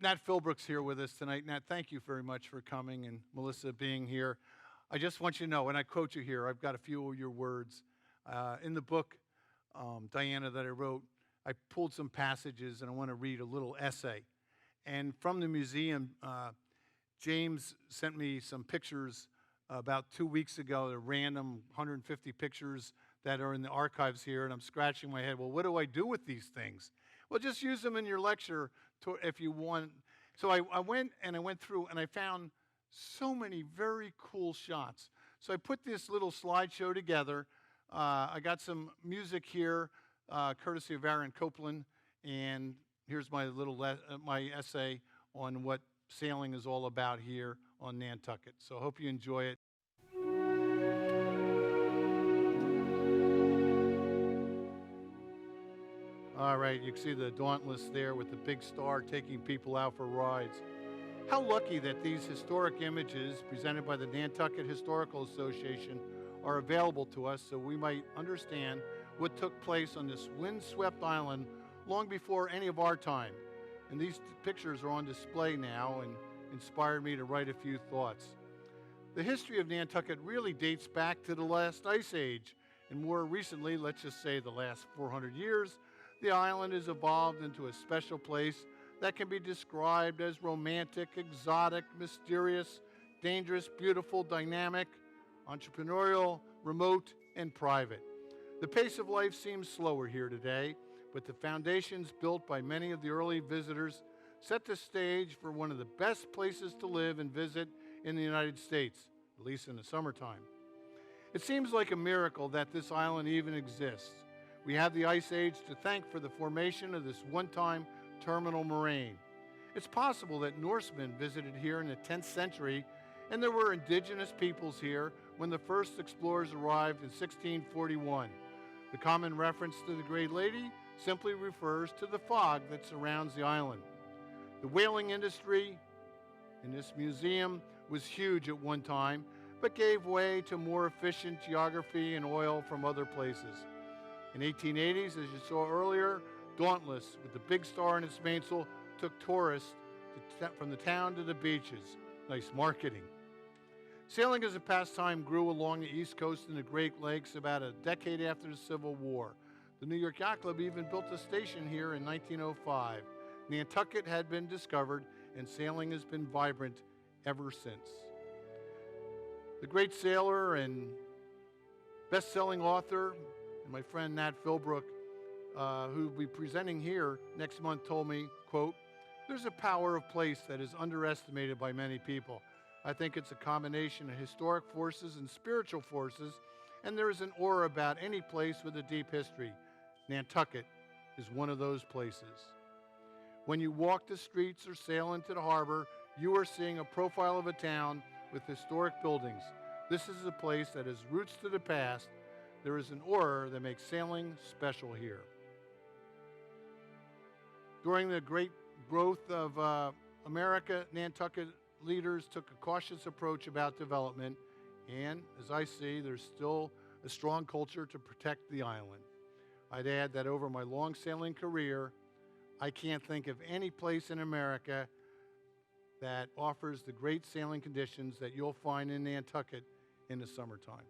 Nat Philbrook's here with us tonight. Nat, thank you very much for coming, and Melissa being here. I just want you to know, when I quote you here, I've got a few of your words. In the book, Diana, that I wrote, I pulled some passages, and I want to read a little essay. And from the museum, James sent me some pictures about 2 weeks ago, the random 150 pictures that are in the archives here, and I'm scratching my head. Well, what do I do with these things? Well, just use them in your lecture if you want. So I went through, and I found so many very cool shots. So I put this little slideshow together. I got some music here, courtesy of Aaron Copeland, and here's my little my essay on what sailing is all about here on Nantucket. So I hope you enjoy it. All right, you can see the Dauntless there with the big star taking people out for rides. How lucky that these historic images presented by the Nantucket Historical Association are available to us so we might understand what took place on this windswept island long before any of our time. And these pictures are on display now and inspired me to write a few thoughts. The history of Nantucket really dates back to the last ice age, and more recently, let's just say the last 400 years, the island has evolved into a special place that can be described as romantic, exotic, mysterious, dangerous, beautiful, dynamic, entrepreneurial, remote, and private. The pace of life seems slower here today, but the foundations built by many of the early visitors set the stage for one of the best places to live and visit in the United States, at least in the summertime. It seems like a miracle that this island even exists. We have the Ice Age to thank for the formation of this one-time terminal moraine. It's possible that Norsemen visited here in the 10th century, and there were indigenous peoples here when the first explorers arrived in 1641. The common reference to the Great Lady simply refers to the fog that surrounds the island. The whaling industry in this museum was huge at one time, but gave way to more efficient geography and oil from other places. In 1880s, as you saw earlier, Dauntless, with the big star in its mainsail, took tourists from the town to the beaches. Nice marketing. Sailing as a pastime grew along the East Coast and the Great Lakes about a decade after the Civil War. The New York Yacht Club even built a station here in 1905. Nantucket had been discovered, and sailing has been vibrant ever since. The great sailor and best-selling author, and my friend Nat Philbrook, who will be presenting here next month, told me, quote, "There's a power of place that is underestimated by many people. I think it's a combination of historic forces and spiritual forces, and there is an aura about any place with a deep history. Nantucket is one of those places. When you walk the streets or sail into the harbor, you are seeing a profile of a town with historic buildings. This is a place that has roots to the past. There is an aura that makes sailing special here." During the great growth of America, Nantucket leaders took a cautious approach about development, and as I see, there's still a strong culture to protect the island. I'd add that over my long sailing career, I can't think of any place in America that offers the great sailing conditions that you'll find in Nantucket in the summertime.